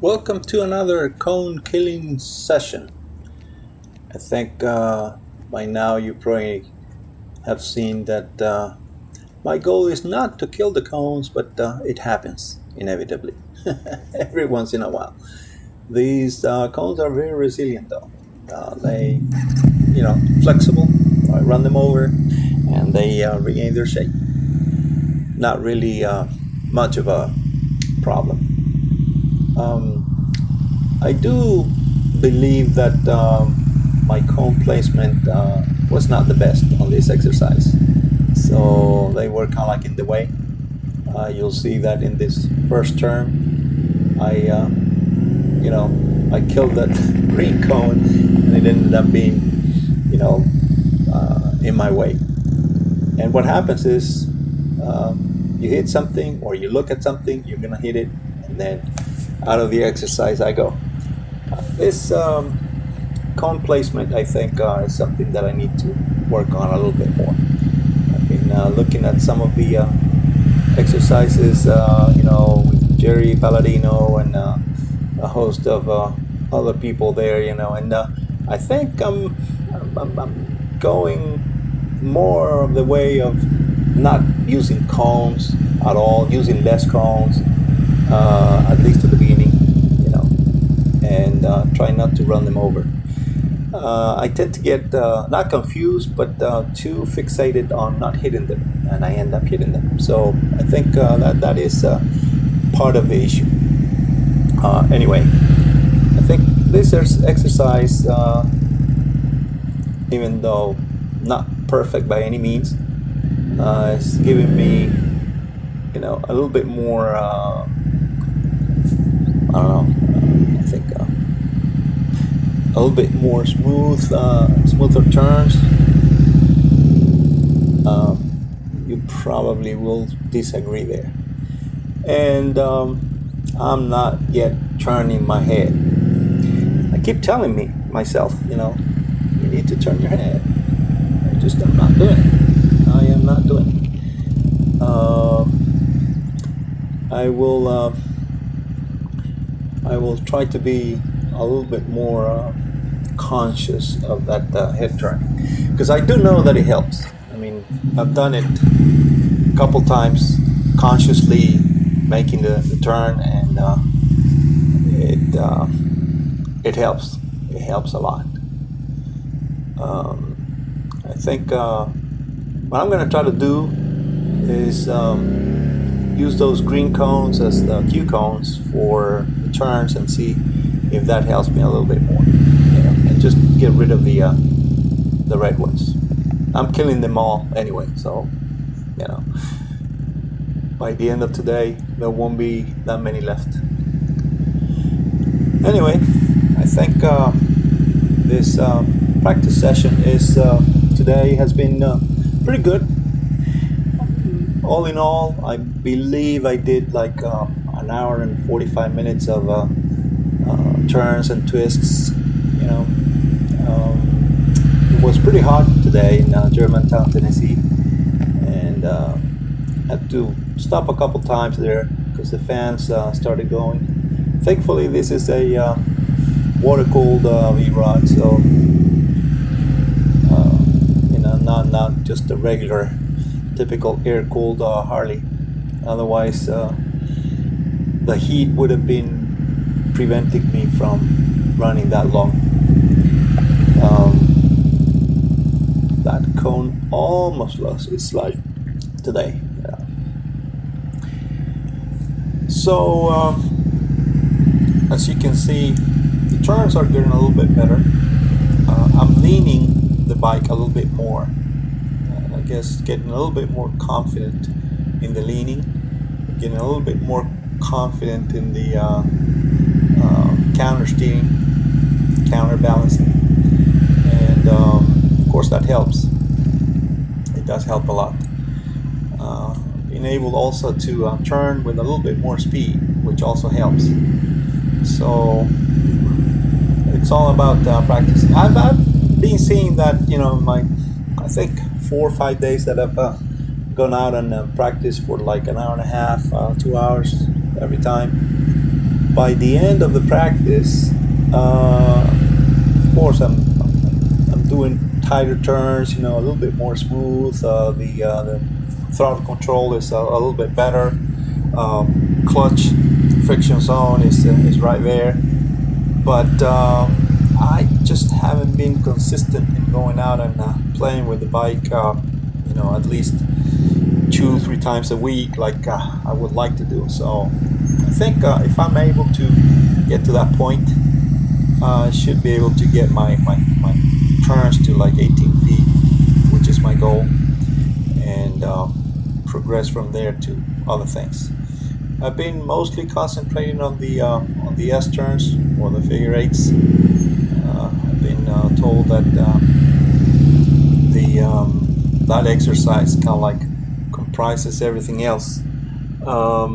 Welcome to another cone killing session. I think by now you probably have seen that my goal is not to kill the cones, but it happens inevitably every once in a while. These cones are very resilient, though. They, flexible. I run them over, and they regain their shape. Not really much of a problem. I do believe that my cone placement was not the best on this exercise. So they were kind of like in the way. You'll see that in this first turn, I killed that green cone, and it ended up being, in my way. And what happens is, you hit something or you look at something, you're gonna hit it, and then out of the exercise I go. This cone placement, I think, is something that I need to work on a little bit more. I've been looking at some of the exercises, with Jerry Palladino and a host of other people there, and I think I'm going more of the way of not using cones at all, using less cones, at least at the beginning, and try not to run them over. I tend to get not confused, but too fixated on not hitting them, and I end up hitting them. So I think that is part of the issue. Anyway, I think this exercise, even though not perfect by any means, is giving me, a little bit more. I don't know. I think a little bit more smoother turns. You probably will disagree there. And I'm not yet turning my head. I keep telling myself, you need to turn your head. I'm not doing it. I am not doing it. I will try to be a little bit more conscious of that head turn, because I do know that it helps. I mean, I've done it a couple times consciously, making the turn, and it helps. It helps a lot. I think what I'm going to try to do is use those green cones as the cue cones for the turns, and see if that helps me a little bit more, and just get rid of the red ones. I'm killing them all anyway, so by the end of today there won't be that many left. Anyway, I think this practice session is today has been pretty good. All in all, I believe I did like an hour and 45 minutes of turns and twists. It was pretty hot today in Germantown, Tennessee, and had to stop a couple times there because the fans started going. Thankfully, this is a water-cooled V-Rod, so not just a regular, typical air-cooled Harley. Otherwise, the heat would have been preventing me from running that long. That cone almost lost its life today. Yeah. So, as you can see, the turns are getting a little bit better. I'm leaning the bike a little bit more. I guess getting a little bit more confident in the leaning, getting a little bit more confident in the counter steering, counterbalancing, and of course that helps. It does help a lot. Being able also to turn with a little bit more speed, which also helps. So it's all about practicing. I've been seeing that, I think 4 or 5 days that I've gone out and practiced for like an hour and a half, 2 hours every time. by the end of the practice, of course, I'm doing tighter turns, a little bit more smooth. The throttle control is a little bit better. Clutch friction zone is right there, but I just haven't been consistent in going out and playing with the bike. At least 2-3 times a week, like I would like to do. So I think if I'm able to get to that point, I should be able to get my turns to like 18 feet, which is my goal, and progress from there to other things. I've been mostly concentrating on the S turns or the figure eights. I've been told that that exercise kind of like comprises everything else. I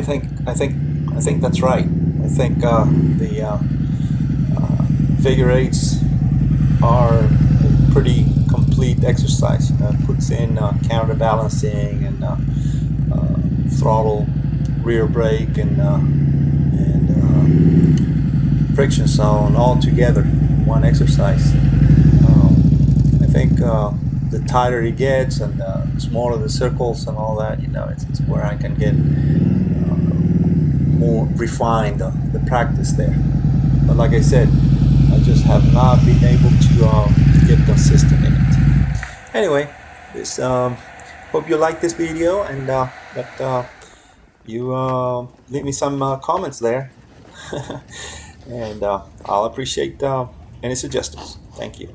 think that's right. I think the figure eights are a pretty complete exercise. It puts in counterbalancing and throttle, rear brake, and friction zone all together in one exercise. I think the tighter it gets and the smaller the circles and all that, it's where I can get more refined the practice there. But like I said, I just have not been able to get consistent in it. Anyway, this hope you like this video, and that you leave me some comments there, and I'll appreciate any suggestions. Thank you.